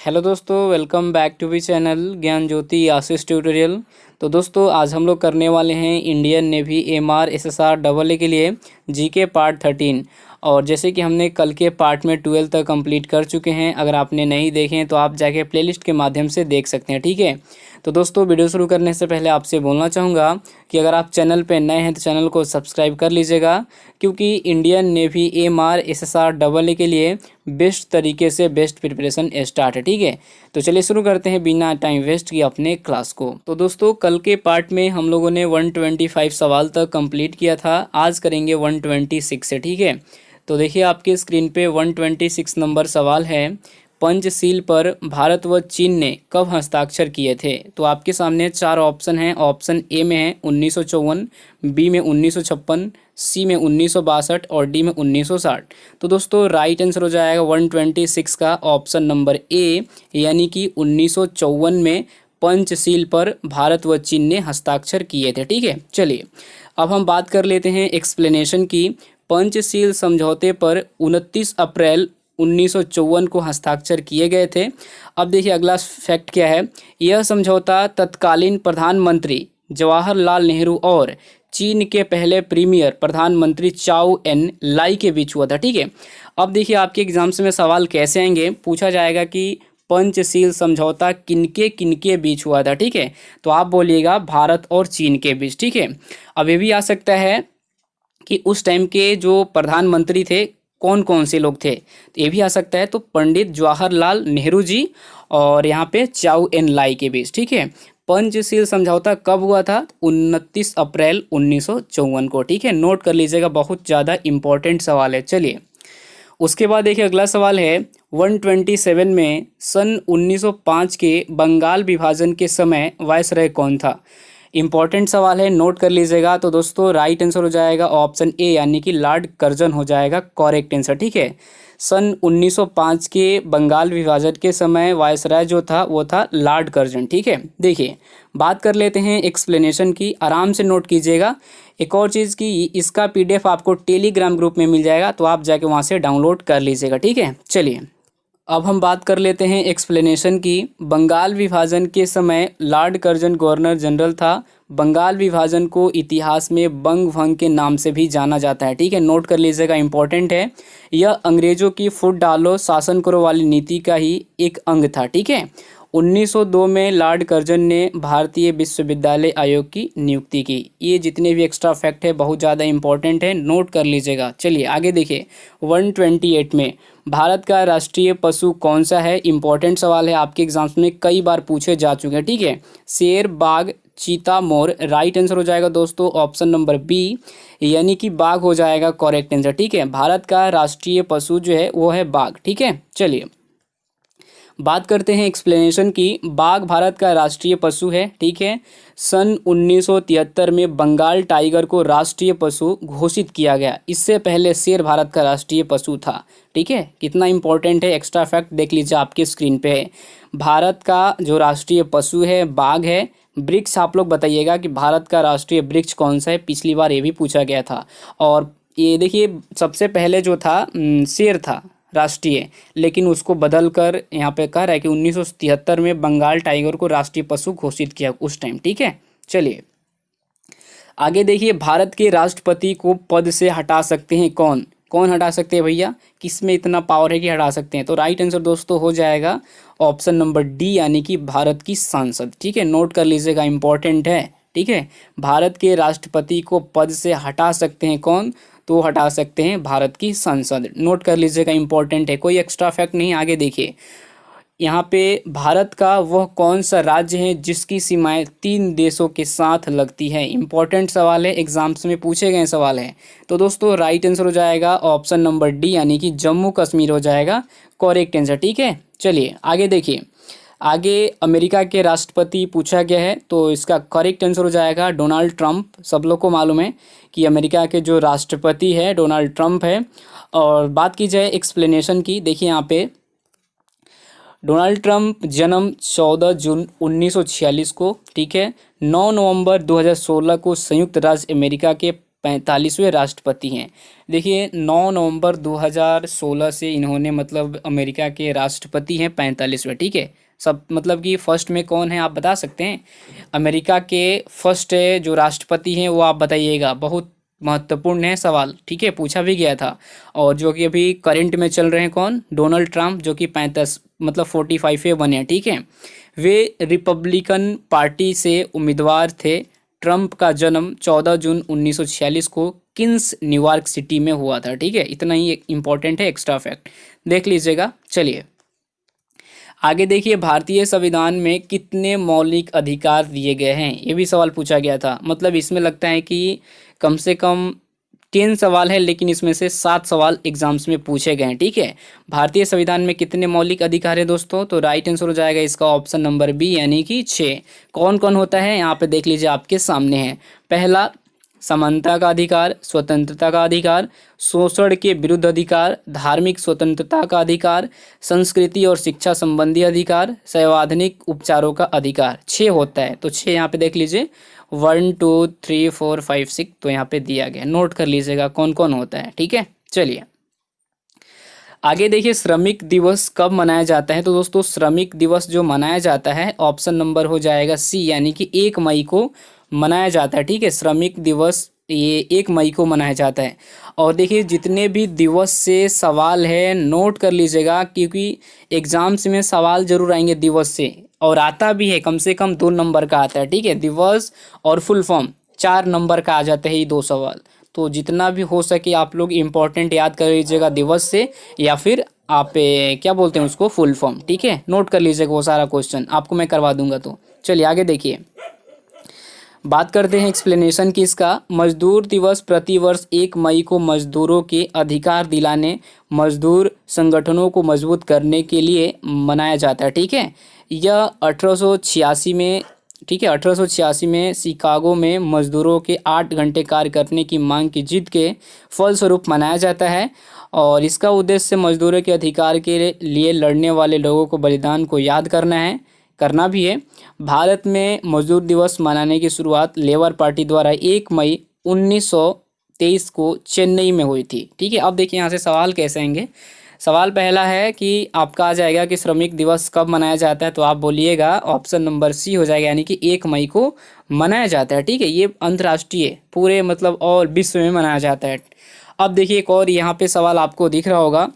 Hello दोस्तों, welcome back to we channel Gyan Jyoti Ashish tutorial. तो दोस्तों आज हम लोग करने वाले हैं Indian navy MR SSR double A के लिए जीके पार्ट 13। और जैसे कि हमने कल के पार्ट में 12 तक कंप्लीट कर चुके हैं। अगर आपने नहीं देखे हैं तो आप जाके प्लेलिस्ट के माध्यम से देख सकते हैं, ठीक है। तो दोस्तों वीडियो शुरू करने से पहले आपसे बोलना चाहूँगा कि अगर आप चैनल पे नए हैं तो चैनल को सब्सक्राइब कर लीजिएगा, क्योंकि Indian navy MR SSR double A के लिए बेस्ट तरीके से बेस्ट प्रिपरेशन स्टार्ट है, ठीक है। तो चलिए शुरू करते हैं बिना टाइम वेस्ट किए अपने क्लास को। तो दोस्तों कल के पार्ट में हम लोगों ने 125 सवाल तक कंप्लीट किया था। आज करेंगे 126 से, ठीक है। तो देखिए आपके स्क्रीन पे 126 नंबर सवाल है। पंचशील पर भारत व चीन ने कब हस्ताक्षर किए थे? तो आपके सामने चार ऑप्शन हैं। ऑप्शन ए में है 1954, बी में 1956, सी में 1962 और डी में 1960। तो दोस्तों राइट आंसर हो जाएगा 126 का ऑप्शन नंबर ए, यानी कि 1954 में पंचशील पर भारत व चीन ने हस्ताक्षर किए थे, ठीक है। चलिए अब हम बात कर लेते हैं एक्सप्लेनेशन की। पंचशील समझौते पर 29 अप्रैल 1954 को हस्ताक्षर किए गए थे। अब देखिए अगला फैक्ट क्या है। यह समझौता तत्कालीन प्रधानमंत्री जवाहरलाल नेहरू और चीन के पहले प्रीमियर प्रधानमंत्री चाउ एन लाई के बीच हुआ था, ठीक है। अब देखिए आपके एग्जाम्स में सवाल कैसे आएंगे, पूछा जाएगा कि पंचशील समझौता किनके किनके बीच हुआ था, ठीक है। तो आप बोलिएगा भारत और चीन के बीच, ठीक है। अब ये भी आ सकता है कि उस टाइम के जो प्रधानमंत्री थे कौन कौन से लोग थे, तो ये भी आ सकता है। तो पंडित जवाहरलाल नेहरू जी और यहाँ पे चाउ एन लाई के बीच, ठीक है। पंचशील समझौता कब हुआ था? 29 अप्रैल 1954 को, ठीक है। नोट कर लीजिएगा, बहुत ज़्यादा इंपॉर्टेंट सवाल है। चलिए उसके बाद देखिए अगला सवाल है 127 में सन 1905 के बंगाल विभाजन के समय वायसराय कौन था? इंपॉर्टेंट सवाल है, नोट कर लीजिएगा। तो दोस्तों राइट आंसर हो जाएगा ऑप्शन ए, यानी कि लॉर्ड कर्जन हो जाएगा करेक्ट आंसर, ठीक है। सन 1905 के बंगाल विभाजन के समय वायसराय जो था वो था लॉर्ड कर्जन, ठीक है। देखिए बात कर लेते हैं एक्सप्लेनेशन की, आराम से नोट कीजिएगा। एक और चीज़ की इसका पीडीएफ आपको टेलीग्राम ग्रुप में मिल जाएगा, तो आप जाके वहाँ से डाउनलोड कर लीजिएगा, ठीक है। चलिए अब हम बात कर लेते हैं एक्सप्लेनेशन की। बंगाल विभाजन के समय लॉर्ड कर्जन गवर्नर जनरल था। बंगाल विभाजन को इतिहास में बंग भंग के नाम से भी जाना जाता है, ठीक है। नोट कर लीजिएगा, इंपॉर्टेंट है। यह अंग्रेजों की फुट डालो शासन करो वाली नीति का ही एक अंग था, ठीक है। 1902 में लॉर्ड कर्जन ने भारतीय विश्वविद्यालय आयोग की नियुक्ति की। ये जितने भी एक्स्ट्रा फैक्ट है बहुत ज़्यादा इंपॉर्टेंट है, नोट कर लीजिएगा। चलिए आगे देखिए 128 में भारत का राष्ट्रीय पशु कौन सा है? इंपॉर्टेंट सवाल है, आपके एग्जाम्स में कई बार पूछे जा चुके हैं, ठीक है। शेर, बाघ, चीता, मोर। राइट आंसर हो जाएगा दोस्तों ऑप्शन नंबर बी, यानी कि बाघ हो जाएगा करेक्ट आंसर, ठीक है। भारत का राष्ट्रीय पशु जो है वो है बाघ, ठीक है। चलिए बात करते हैं एक्सप्लेनेशन की। बाघ भारत का राष्ट्रीय पशु है, ठीक है। सन 1973 में बंगाल टाइगर को राष्ट्रीय पशु घोषित किया गया। इससे पहले शेर भारत का राष्ट्रीय पशु था, ठीक है। कितना इंपॉर्टेंट है, एक्स्ट्रा फैक्ट देख लीजिए आपके स्क्रीन पे है। भारत का जो राष्ट्रीय पशु है बाघ है। वृक्ष आप लोग बताइएगा कि भारत का राष्ट्रीय वृक्ष कौन सा है, पिछली बार ये भी पूछा गया था। और ये देखिए सबसे पहले जो था शेर था राष्ट्रीय, लेकिन उसको बदल कर यहाँ पे कह रहा है कि 1973 में बंगाल टाइगर को राष्ट्रीय पशु घोषित किया उस टाइम, ठीक है। चलिए आगे देखिए, भारत के राष्ट्रपति को पद से हटा सकते हैं कौन? कौन हटा सकते हैं भैया? किस में इतना पावर है कि हटा सकते हैं? तो राइट आंसर दोस्तों हो जाएगा ऑप्शन नंबर डी, यानी कि भारत की संसद, ठीक है। नोट कर लीजिएगा, इंपॉर्टेंट है, ठीक है। भारत के राष्ट्रपति को पद से हटा सकते हैं कौन? तो हटा सकते हैं भारत की संसद। नोट कर लीजिएगा, इंपॉर्टेंट है, कोई एक्स्ट्रा फैक्ट नहीं। आगे देखिए यहाँ पे भारत का वह कौन सा राज्य है जिसकी सीमाएं 3 देशों के साथ लगती है? इंपॉर्टेंट सवाल है, एग्जाम्स में पूछे गए सवाल है। तो दोस्तों राइट आंसर हो जाएगा ऑप्शन नंबर डी, यानी कि जम्मू कश्मीर हो जाएगा करेक्ट आंसर, ठीक है। चलिए आगे देखिए, आगे अमेरिका के राष्ट्रपति पूछा गया है, तो इसका करेक्ट आंसर हो जाएगा डोनाल्ड ट्रंप। सब लोग को मालूम है कि अमेरिका के जो राष्ट्रपति है डोनाल्ड ट्रंप है। और बात की जाए एक्सप्लेनेशन की, देखिए यहाँ पे डोनाल्ड ट्रंप जन्म 14 जून 1946 को, ठीक है। 9 नवंबर 2016 को संयुक्त राज्य अमेरिका के 45वें राष्ट्रपति हैं। देखिए 9 नवंबर 2016 से इन्होंने मतलब अमेरिका के राष्ट्रपति हैं 45वें, ठीक है। सब मतलब कि फर्स्ट में कौन है आप बता सकते हैं? अमेरिका के फर्स्ट जो राष्ट्रपति हैं वो आप बताइएगा। बहुत महत्वपूर्ण है सवाल, ठीक है, पूछा भी गया था। और जो कि अभी करंट में चल रहे हैं कौन? डोनाल्ड ट्रंप, जो कि 35 मतलब 45वें बने हैं, ठीक है। वे रिपब्लिकन पार्टी से उम्मीदवार थे। ट्रंप का जन्म 14 जून 1946 को किन्स न्यूयॉर्क सिटी में हुआ था, ठीक है। इतना ही इम्पोर्टेंट है, एक्स्ट्रा फैक्ट देख लीजिएगा। चलिए आगे देखिए, भारतीय संविधान में कितने मौलिक अधिकार दिए गए हैं? ये भी सवाल पूछा गया था। मतलब इसमें लगता है कि कम से कम 10 सवाल है, लेकिन इसमें से 7 सवाल एग्जाम्स में पूछे गए हैं, ठीक है। भारतीय संविधान में कितने मौलिक अधिकार है दोस्तों? तो राइट आंसर हो जाएगा इसका ऑप्शन नंबर बी, यानी कि 6। कौन कौन होता है यहाँ पे देख लीजिए, आपके सामने है। पहला, समानता का अधिकार, स्वतंत्रता का अधिकार, शोषण के विरुद्ध अधिकार, धार्मिक स्वतंत्रता का अधिकार, संस्कृति और शिक्षा संबंधी अधिकार, संवैधानिक उपचारों का अधिकार। 6 होता है, तो 6 यहाँ पे देख लीजिए, 1 2 3 4 5 6 तो यहाँ पे दिया गया, नोट कर लीजिएगा कौन कौन होता है, ठीक है। चलिए आगे देखिए, श्रमिक दिवस कब मनाया जाता है? तो दोस्तों श्रमिक दिवस जो मनाया जाता है, ऑप्शन नंबर हो जाएगा सी, यानी कि 1 मई को मनाया जाता है, ठीक है। श्रमिक दिवस ये 1 मई को मनाया जाता है। और देखिए जितने भी दिवस से सवाल है नोट कर लीजिएगा, क्योंकि एग्जाम्स में सवाल जरूर आएंगे दिवस से, और आता भी है, कम से कम 2 नंबर का आता है, ठीक है। दिवस और फुल फॉर्म 4 नंबर का आ जाते हैं ये 2 सवाल। तो जितना भी हो सके आप लोग इम्पोर्टेंट याद कर लीजिएगा दिवस से, या फिर आप क्या बोलते हैं उसको, फुल फॉर्म, ठीक है। नोट कर लीजिएगा वो सारा क्वेश्चन, आपको मैं करवा दूंगा। तो चलिए आगे देखिए, बात करते हैं एक्सप्लेनेशन की इसका। मजदूर दिवस प्रतिवर्ष 1 मई को मजदूरों के अधिकार दिलाने, मजदूर संगठनों को मजबूत करने के लिए मनाया जाता है, ठीक है। यह 1886 में, ठीक है, 1886 में शिकागो में मजदूरों के 8 घंटे कार्य करने की मांग की जीत के फलस्वरूप मनाया जाता है। और इसका उद्देश्य मजदूरों के अधिकार के लिए लड़ने वाले लोगों को बलिदान को याद करना भी है। भारत में मजदूर दिवस मनाने की शुरुआत लेबर पार्टी द्वारा 1 मई 1923 को चेन्नई में हुई थी, ठीक है। अब देखिए यहाँ से सवाल कैसे आएंगे। सवाल पहला है कि आपका आ जाएगा कि श्रमिक दिवस कब मनाया जाता है, तो आप बोलिएगा ऑप्शन नंबर सी हो जाएगा, यानी कि 1 मई को मनाया जाता है, ठीक है। ये अंतर्राष्ट्रीय पूरे मतलब और विश्व में मनाया जाता है। अब देखिए एक और यहाँ पे सवाल आपको दिख रहा होगा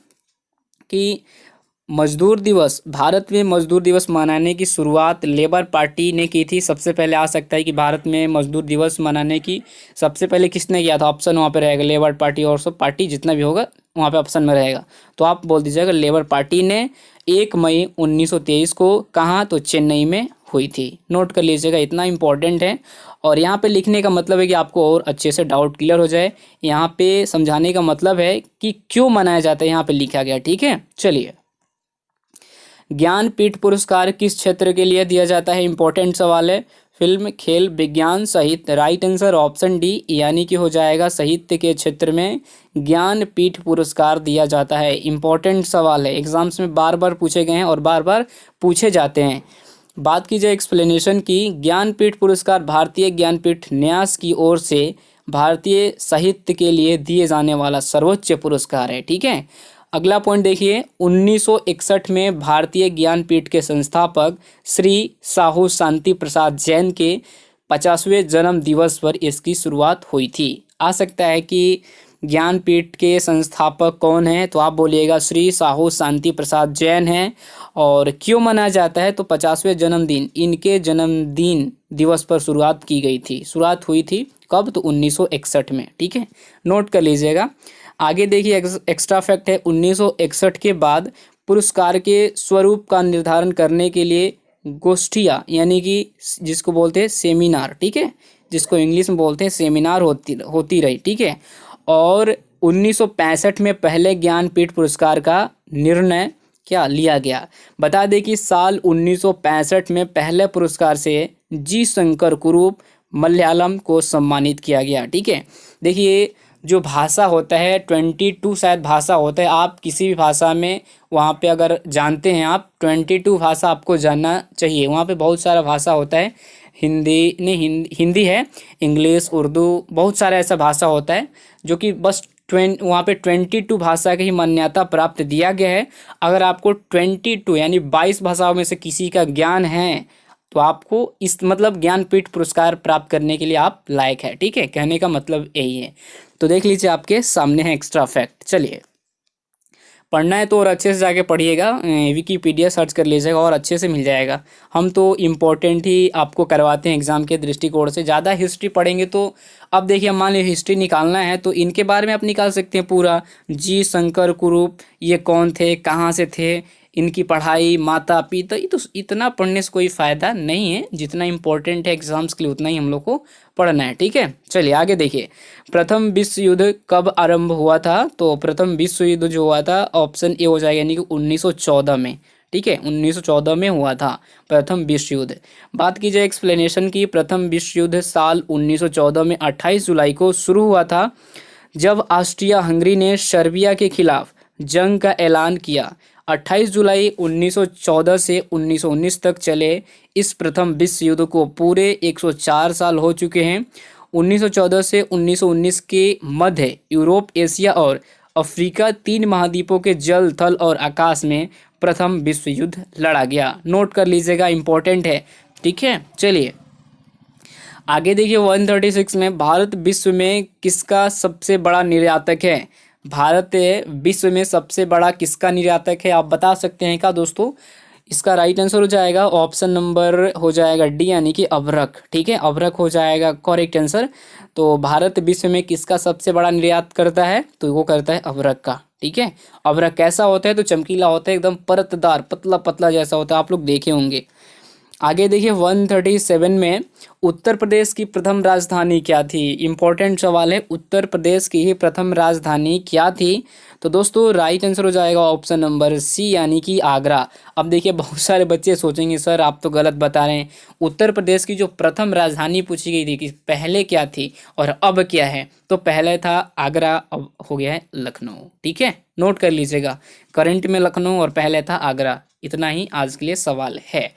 कि मजदूर दिवस, भारत में मजदूर दिवस मनाने की शुरुआत लेबर पार्टी ने की थी। सबसे पहले आ सकता है कि भारत में मजदूर दिवस मनाने की सबसे पहले किसने किया था? ऑप्शन वहाँ पे रहेगा लेबर पार्टी, और सब पार्टी जितना भी होगा वहाँ पे ऑप्शन में रहेगा, तो आप बोल दीजिएगा लेबर पार्टी ने 1 मई 1923 को कहाँ? तो चेन्नई में हुई थी। नोट कर लीजिएगा, इतना इंपॉर्टेंट है। और यहाँ पे लिखने का मतलब है कि आपको और अच्छे से डाउट क्लियर हो जाए। यहाँ पे समझाने का मतलब है कि क्यों मनाया जाता है, यहाँ पे लिखा गया, ठीक है। चलिए, ज्ञानपीठ पुरस्कार किस क्षेत्र के लिए दिया जाता है? इंपॉर्टेंट सवाल है। फिल्म, खेल, विज्ञान, साहित्य। राइट आंसर ऑप्शन डी, यानी कि हो जाएगा साहित्य के क्षेत्र में ज्ञानपीठ पुरस्कार दिया जाता है। इंपॉर्टेंट सवाल है, एग्जाम्स में बार बार पूछे गए हैं और बार बार पूछे जाते हैं। बात की जाए एक्सप्लेनेशन की, ज्ञानपीठ पुरस्कार भारतीय ज्ञानपीठ न्यास की ओर से भारतीय साहित्य के लिए दिए जाने वाला सर्वोच्च पुरस्कार है, ठीक है। अगला पॉइंट देखिए, 1961 में भारतीय ज्ञानपीठ के संस्थापक श्री साहू शांति प्रसाद जैन के 50वें जन्म दिवस पर इसकी शुरुआत हुई थी। आ सकता है कि ज्ञानपीठ के संस्थापक कौन हैं, तो आप बोलिएगा श्री साहू शांति प्रसाद जैन हैं। और क्यों मनाया जाता है? तो 50वें जन्मदिन, इनके जन्मदिन दिवस पर शुरुआत की गई थी। शुरुआत हुई थी कब? तो 1961 में, ठीक है। नोट कर लीजिएगा। आगे देखिए एक्स्ट्रा फैक्ट है, 1961 के बाद पुरस्कार के स्वरूप का निर्धारण करने के लिए गोष्ठियाँ, यानी कि जिसको बोलते हैं सेमिनार, ठीक है, जिसको इंग्लिश में बोलते हैं सेमिनार होती रही, ठीक है। और 1965 में पहले ज्ञानपीठ पुरस्कार का निर्णय क्या लिया गया? बता दें कि साल 1965 में पहले पुरस्कार से जी शंकर कुरूप मलयालम को सम्मानित किया गया, ठीक है। देखिए जो भाषा होता है 22 शायद भाषा होता है। आप किसी भी भाषा में वहाँ पे अगर जानते हैं आप 22 भाषा आपको जानना चाहिए। वहाँ पे बहुत सारा भाषा होता है, हिंदी नहीं, हिंदी है, इंग्लिश, उर्दू, बहुत सारा ऐसा भाषा होता है जो कि बस वहाँ पे 22 भाषा की ही मान्यता प्राप्त दिया गया है। अगर आपको 22 यानी 22 भाषाओं में से किसी का ज्ञान है तो आपको इस मतलब ज्ञानपीठ पुरस्कार प्राप्त करने के लिए आप लायक है। ठीक है, कहने का मतलब यही है। तो देख लीजिए आपके सामने है एक्स्ट्रा फैक्ट। चलिए, पढ़ना है तो और अच्छे से जाके पढ़िएगा, विकीपीडिया सर्च कर लीजिएगा और अच्छे से मिल जाएगा। हम तो इम्पोर्टेंट ही आपको करवाते हैं एग्ज़ाम के दृष्टिकोण से। ज़्यादा हिस्ट्री पढ़ेंगे तो अब देखिए, मान लीजिए हिस्ट्री निकालना है तो इनके बारे में आप निकाल सकते हैं पूरा, जी शंकर कुरूप ये कौन थे, कहाँ से थे, इनकी पढ़ाई, माता पिता। ये तो इतना पढ़ने से कोई फ़ायदा नहीं है, जितना इम्पोर्टेंट है एग्जाम्स के लिए उतना ही हम लोग को पढ़ना है। ठीक है, चलिए आगे देखिए। प्रथम विश्व युद्ध कब आरंभ हुआ था? तो प्रथम विश्व युद्ध जो हुआ था ऑप्शन ए हो जाएगा, यानी कि 1914 में। ठीक है, 1914 में हुआ था प्रथम विश्व युद्ध। बात की जाए एक्सप्लेनेशन की, प्रथम विश्व युद्ध साल 1914 में 28 जुलाई को शुरू हुआ था, जब ऑस्ट्रिया हंगरी ने सर्बिया के खिलाफ जंग का ऐलान किया। 28 जुलाई 1914 से 1919 तक चले इस प्रथम विश्व युद्ध को पूरे 104 साल हो चुके हैं। 1914 से 1919 के मध्य यूरोप, एशिया और अफ्रीका, 3 महाद्वीपों के जल, थल और आकाश में प्रथम विश्व युद्ध लड़ा गया। नोट कर लीजिएगा, इंपॉर्टेंट है। ठीक है, चलिए आगे देखिए। 136 में भारत विश्व में किसका सबसे बड़ा निर्यातक है? भारत विश्व में सबसे बड़ा किसका निर्यातक है, आप बता सकते हैं क्या दोस्तों? इसका राइट आंसर हो जाएगा ऑप्शन नंबर हो जाएगा डी, यानी कि अभ्रक। ठीक है, अभ्रक हो जाएगा करेक्ट आंसर। तो भारत विश्व में किसका सबसे बड़ा निर्यात करता है? तो वो करता है अभ्रक का। ठीक है, अभ्रक कैसा होता है? तो चमकीला होता है, एकदम परतदार, पतला पतला जैसा होता है, आप लोग देखे होंगे। आगे देखिए 137 में उत्तर प्रदेश की प्रथम राजधानी क्या थी? इंपॉर्टेंट सवाल है, उत्तर प्रदेश की ही प्रथम राजधानी क्या थी? तो दोस्तों राइट आंसर हो जाएगा ऑप्शन नंबर सी, यानी कि आगरा। अब देखिए, बहुत सारे बच्चे सोचेंगे सर आप तो गलत बता रहे हैं। उत्तर प्रदेश की जो प्रथम राजधानी पूछी गई थी कि पहले क्या थी और अब क्या है, तो पहले था आगरा, अब हो गया है लखनऊ। ठीक है, नोट कर लीजिएगा, करंट में लखनऊ और पहले था आगरा। इतना ही आज के लिए सवाल है।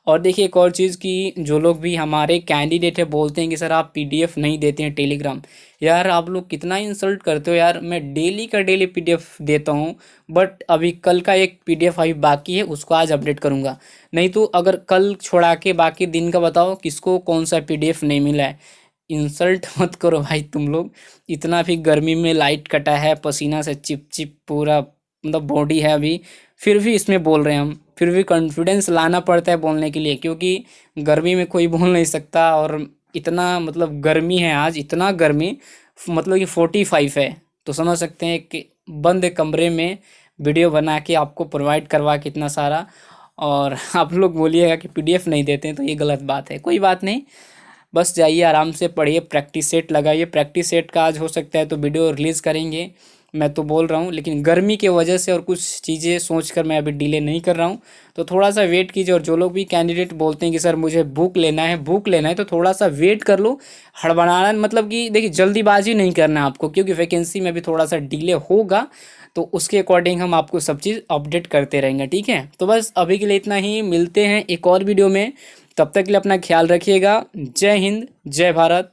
और देखिए एक और चीज़ कि जो लोग भी हमारे कैंडिडेट है बोलते हैं कि सर आप पीडीएफ नहीं देते हैं टेलीग्राम, यार आप लोग कितना इंसल्ट करते हो यार। मैं डेली का डेली पीडीएफ देता हूँ, बट अभी कल का एक पीडीएफ अभी बाकी है, उसको आज अपडेट करूँगा। नहीं तो अगर कल छोड़ा के बाकी दिन का बताओ किसको कौन सा पीडीएफ नहीं मिला है। इंसल्ट मत करो भाई तुम लोग। इतना भी गर्मी में लाइट कटा है, पसीना से चिप चिप पूरा मतलब बॉडी है अभी, फिर भी इसमें बोल रहे हैं हम। फिर भी कॉन्फिडेंस लाना पड़ता है बोलने के लिए, क्योंकि गर्मी में कोई बोल नहीं सकता। और इतना मतलब गर्मी है आज, इतना गर्मी मतलब कि 45 है। तो समझ सकते हैं कि बंद कमरे में वीडियो बना के आपको प्रोवाइड करवा के इतना सारा, और आप लोग बोलिएगा कि पीडीएफ नहीं देते हैं, तो ये गलत बात है। कोई बात नहीं, बस जाइए आराम से पढ़िए, प्रैक्टिस सेट लगाइए। प्रैक्टिस सेट का आज हो सकता है तो वीडियो रिलीज़ करेंगे, मैं तो बोल रहा हूँ, लेकिन गर्मी की वजह से और कुछ चीज़ें सोचकर मैं अभी डिले नहीं कर रहा हूँ। तो थोड़ा सा वेट कीजिए। और जो लोग भी कैंडिडेट बोलते हैं कि सर मुझे बुक लेना है, बुक लेना है, तो थोड़ा सा वेट कर लो। हड़बड़ाना मतलब कि देखिए जल्दीबाजी नहीं करना है आपको, क्योंकि वैकेंसी में भी थोड़ा सा डिले होगा, तो उसके अकॉर्डिंग हम आपको सब चीज़ अपडेट करते रहेंगे। ठीक है, तो बस अभी के लिए इतना ही, मिलते हैं एक और वीडियो में। तब तक के लिए अपना ख्याल रखिएगा। जय हिंद, जय भारत।